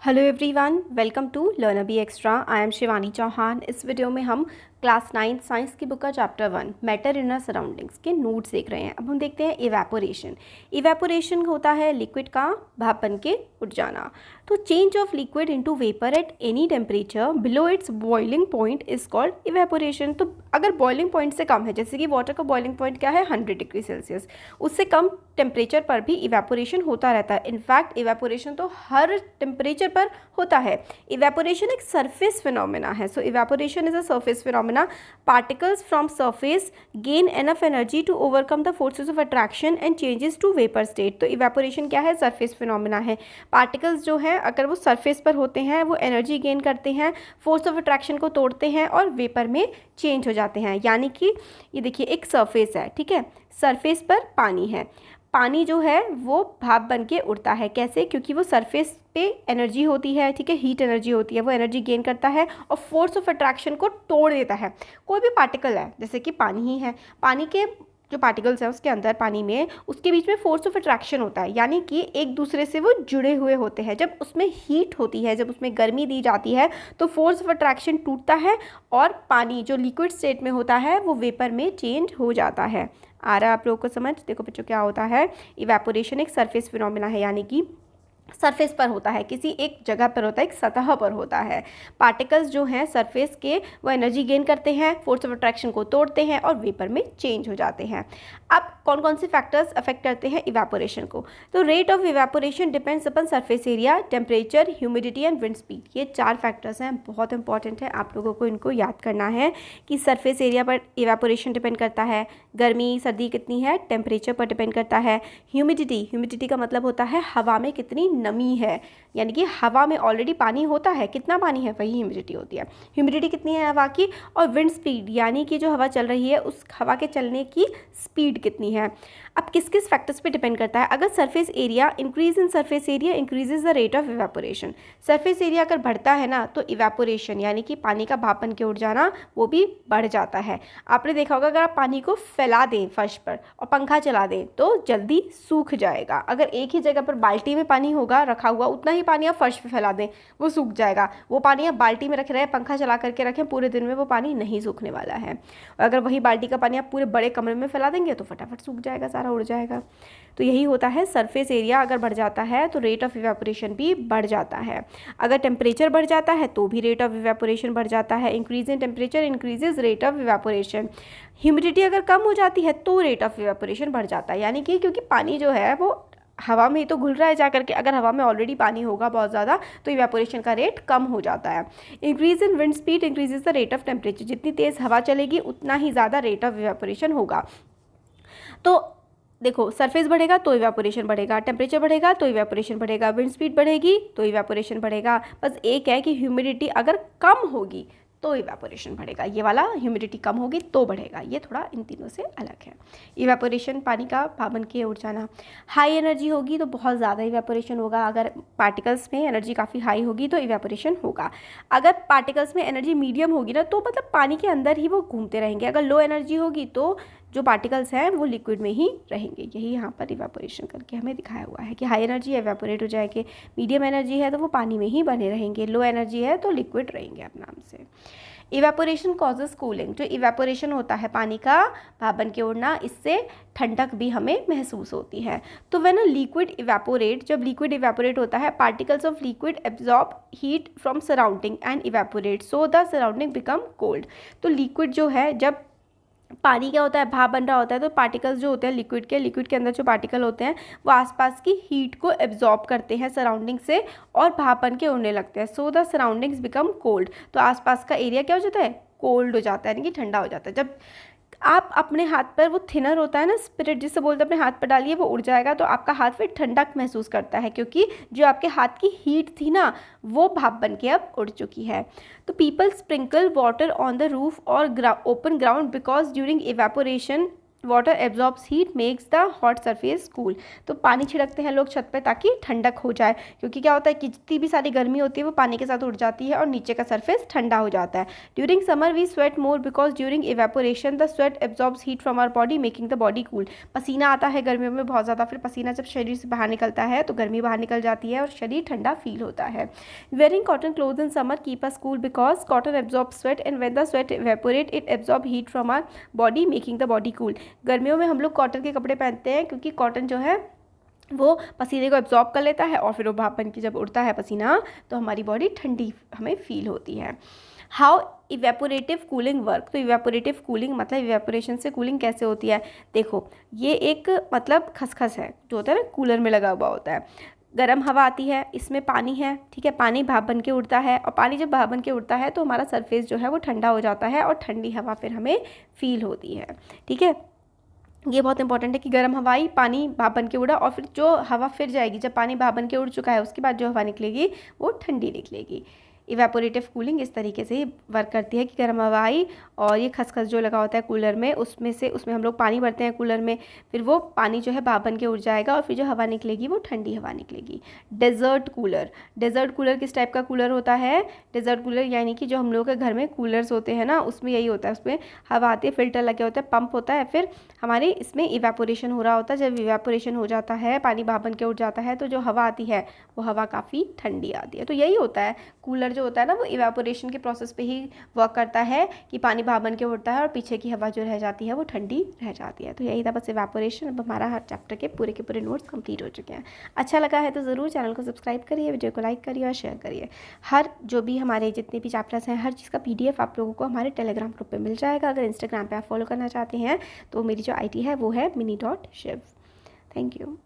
Hello everyone, welcome to learner be extra. I am Shivani Chauhan. इस video में हम class 9 science की बुक का chapter 1 matter in our surroundings के नोट्स देख रहे हैं। अब हम देखते हैं इवेपोरेशन। इवेपोरेशन होता है लिक्विड का भाप बन के उड़ जाना। तो change of liquid into vapour at any temperature below it's boiling point is called evaporation. तो अगर बॉइलिंग पॉइंट से कम है, जैसे कि वाटर का बॉइलिंग पॉइंट क्या है 100 डिग्री सेल्सियस, उससे कम टेम्परेचर पर भी इवेपोरेशन होता रहता है। इनफैक्ट इवेपोरेशन तो हर टेम्परेचर पर होता है। इवेपोरेशन एक सरफेस फिनोमेना है। So evaporation is a surface phenomena. Particles from surface gain enough energy to overcome the forces of attraction and changes to vapour state. तो इवेपोरेशन क्या है? सरफेस फिनोमेना है। पार्टिकल्स जो हैं अगर वो सरफेस पर होते हैं वो एनर्जी गेन करते हैं, फोर्स ऑफ अट्रैक्शन को तोड़ते हैं और वेपर में चेंज हो जाते हैं। यानी कि ये देखिए एक सरफेस है, ठीक है, सरफेस पर पानी है। पानी जो है वो भाप बन के उड़ता है। कैसे? क्योंकि वो सरफेस पे एनर्जी होती है, ठीक है, हीट एनर्जी होती है, वो एनर्जी गेन करता है और फोर्स ऑफ अट्रैक्शन को तोड़ देता है। कोई भी पार्टिकल है, जैसे कि पानी ही है, पानी के जो पार्टिकल्स हैं उसके अंदर पानी में उसके बीच में फोर्स ऑफ अट्रैक्शन होता है, यानी कि एक दूसरे से वो जुड़े हुए होते हैं। जब उसमें हीट होती है, जब उसमें गर्मी दी जाती है तो फोर्स ऑफ अट्रैक्शन टूटता है और पानी जो लिक्विड स्टेट में होता है वो वेपर में चेंज हो जाता है। आ रहा है आप लोगों को समझ? देखो बच्चों क्या होता है, इवेपोरेशन एक सरफेस फिनोमेना है, यानी कि सरफेस पर होता है, किसी एक जगह पर होता है, एक सतह पर होता है। पार्टिकल्स जो हैं सरफेस के वो एनर्जी गेन करते हैं, फोर्स ऑफ अट्रैक्शन को तोड़ते हैं और वेपर में चेंज हो जाते हैं। अब कौन कौन से फैक्टर्स अफेक्ट करते हैं इवेपोरेशन को? तो rate of evaporation depends upon surface area, temperature, humidity and wind speed. ये 4 फैक्टर्स हैं, बहुत इंपॉर्टेंट है, आप लोगों को इनको याद करना है कि सरफेस एरिया पर इवेपोरेशन डिपेंड करता है, गर्मी सर्दी कितनी है टेम्परेचर पर डिपेंड करता है, ह्यूमिडिटी का मतलब होता है हवा में कितनी नमी है, यानी कि हवा में ऑलरेडी पानी होता है, कितना पानी है वही ह्यूमिडिटी होती है, ह्यूमिडिटी कितनी है हवा की, और विंड स्पीड यानी कि जो हवा चल रही है उस हवा के चलने की स्पीड कितनी है। अब किस किस फैक्टर्स पे डिपेंड करता है? अगर surface area increase in surface area increases the rate of evaporation. Surface area अगर बढ़ता है ना तो इवेपोरेशन यानी कि पानी का भाप बन के उड़ जाना वो भी बढ़ जाता है। आपने देखा होगा अगर आप पानी को फैला दें फर्श पर और पंखा चला दें तो जल्दी सूख जाएगा। अगर एक ही जगह पर बाल्टी में पानी होगा रखा हुआ, उतना ही पानी आप फर्श पे फैला दें वो सूख जाएगा। वो पानी आप बाल्टी में रख रहे हैं, पंखा चला करके रखें, पूरे दिन में वो पानी नहीं सूखने वाला है। और अगर वही बाल्टी का पानी आप पूरे बड़े कमरे में फैला देंगे तो फटाफट सूख जाएगा, सारा उड़ जाएगा। तो यही होता है, सरफेस एरिया अगर बढ़ जाता है तो रेट ऑफ इवेपोरेशन भी बढ़ जाता है। अगर टेम्परेचर बढ़ जाता है तो भी रेट ऑफ इवेपोरेशन बढ़ जाता है। Increase in temperature increases rate of evaporation. Humidity अगर कम हो जाती है तो रेट ऑफ इवेपोरेशन बढ़ जाता है, यानी कि क्योंकि पानी जो है वो हवा में ही तो घुल रहा है जा करके, अगर हवा में ऑलरेडी पानी होगा बहुत ज़्यादा तो इवेपोरेशन का रेट कम हो जाता है। Increase in wind speed increases the rate of temperature. जितनी तेज़ हवा चलेगी उतना ही ज़्यादा रेट ऑफ इवेपोरेशन होगा। तो देखो, सरफेस बढ़ेगा तो इवेपोरेशन बढ़ेगा, टेम्परेचर बढ़ेगा तो इवेपोरेशन बढ़ेगा, विंड स्पीड बढ़ेगी तो इवेपोरेशन बढ़ेगा। बस एक है कि ह्यूमिडिटी अगर कम होगी तो इवेपोरेशन बढ़ेगा, ये वाला ह्यूमिडिटी कम होगी तो बढ़ेगा, ये थोड़ा इन तीनों से अलग है। इवेपोरेशन पानी का भाप बन के उड़ जाना। हाई एनर्जी होगी तो बहुत ज़्यादा इवेपोरेशन होगा। अगर पार्टिकल्स में एनर्जी काफ़ी हाई होगी तो इवेपोरेशन होगा। अगर पार्टिकल्स में एनर्जी मीडियम होगी ना तो मतलब पानी के अंदर ही वो घूमते रहेंगे। अगर लो एनर्जी होगी तो जो पार्टिकल्स हैं वो लिक्विड में ही रहेंगे। यही यहाँ पर इवेपोरेशन करके हमें दिखाया हुआ है कि हाई एनर्जी इवेपोरेट हो जाएंगे, मीडियम एनर्जी है तो वो पानी में ही बने रहेंगे, लो एनर्जी है तो लिक्विड रहेंगे अपने नाम से। Evaporation causes cooling. जो इवेपोरेशन होता है पानी का भाप बन के उड़ना, इससे ठंडक भी हमें महसूस होती है। तो व्हेन अ लिक्विड इवेपोरेट, जब लिक्विड इवेपोरेट होता है particles of liquid absorb heat from surrounding and evaporate so the surrounding become cold. तो लिक्विड जो है, जब पानी क्या होता है, भाप बन रहा होता है तो पार्टिकल्स जो होते हैं लिक्विड के अंदर जो पार्टिकल होते हैं वो आसपास की हीट को एब्जॉर्ब करते हैं सराउंडिंग से और भाप बन के उड़ने लगते हैं। So the surroundings become cold. तो आसपास का एरिया क्या हो जाता है, कोल्ड हो जाता है, यानी कि ठंडा हो जाता है। जब आप अपने हाथ पर, वो थिनर होता है ना, स्पिरिट जिससे बोलते हैं, अपने हाथ पर डालिए वो उड़ जाएगा तो आपका हाथ फिर ठंडक महसूस करता है, क्योंकि जो आपके हाथ की हीट थी ना वो भाप बन के अब उड़ चुकी है। तो people sprinkle water on the roof और open ground because during evaporation water absorbs heat makes the hot surface cool. तो पानी छिड़कते हैं लोग छत पे ताकि ठंडक हो जाए, क्योंकि क्या होता है कि जितनी भी सारी गर्मी होती है वो पानी के साथ उड़ जाती है और नीचे का सरफेस ठंडा हो जाता है। During summer we sweat more because during evaporation the sweat absorbs heat from our body making the body cool. पसीना आता है गर्मियों में बहुत ज़्यादा, फिर पसीना जब शरीर से बाहर निकलता है तो गर्मी बाहर निकल जाती है और शरीर ठंडा फील होता है। Wearing cotton cloth in summer keep us cool because cotton absorb sweat and when the sweat evaporate it absorb heat from our body making the body cool. गर्मियों में हम लोग कॉटन के कपड़े पहनते हैं क्योंकि कॉटन जो है वो पसीने को एब्जॉर्ब कर लेता है और फिर वो भाप बन के जब उड़ता है पसीना तो हमारी बॉडी ठंडी हमें फील होती है। How evaporative cooling work. तो इवेपोरेटिव कूलिंग मतलब इवेपोरेशन से कूलिंग कैसे होती है। देखो ये एक मतलब खसखस है जो होता है ना कूलर में लगा हुआ होता है, गर्म हवा आती है, इसमें पानी है, ठीक है, पानी भाप बन के उड़ता है और पानी जब भाप बन के उड़ता है तो हमारा सरफेस जो है वो ठंडा हो जाता है और ठंडी हवा फिर हमें फील होती है। ठीक है, ये बहुत इंपॉर्टेंट है कि गर्म हवा आई, पानी भाप बन के उड़ा और फिर जो हवा फिर जाएगी, जब पानी भाप बन के उड़ चुका है उसके बाद जो हवा निकलेगी वो ठंडी निकलेगी। इवेपोरेटिव कूलिंग इस तरीके से वर्क करती है कि गर्म हवा आई और ये खसखस जो लगा होता है कूलर में उसमें हम लोग पानी भरते हैं कूलर में, फिर वो पानी जो है भाप बन के उड़ जाएगा और फिर जो हवा निकलेगी वो ठंडी हवा निकलेगी। Desert cooler. डेजर्ट कूलर किस टाइप का कूलर होता है। डेजर्ट कूलर यानी कि जो हम लोग के घर में कूलर्स होते हैं ना उसमें यही होता है, उसमें हवा आती है, फिल्टर लगे होते हैं, पंप होता है, फिर हमारे इसमें इवेपोरेशन हो रहा होता है। जब इवेपोरेशन हो जाता है, पानी भाप बन के उड़ जाता है तो जो हवा आती है वो हवा काफ़ी ठंडी आती है। तो यही होता है, कूलर जो होता है ना वो इवेपोरेशन के प्रोसेस पे ही वर्क करता है कि पानी भाप बन के उड़ता है और पीछे की हवा जो रह जाती है वो ठंडी रह जाती है। तो यही था बस इवेपोरेशन। अब हमारा हर चैप्टर के पूरे नोट्स कंप्लीट हो चुके हैं। अच्छा लगा है तो ज़रूर चैनल को सब्सक्राइब करिए, वीडियो को लाइक करिए और शेयर करिए। हर जो भी हमारे जितने भी चैप्टर्स हैं हर चीज़ का PDF आप लोगों को हमारे टेलीग्राम ग्रुप पर मिल जाएगा। अगर इंस्टाग्राम पर आप फॉलो करना चाहते हैं तो मेरी जो ID है वो है mini.shiv। Thank you.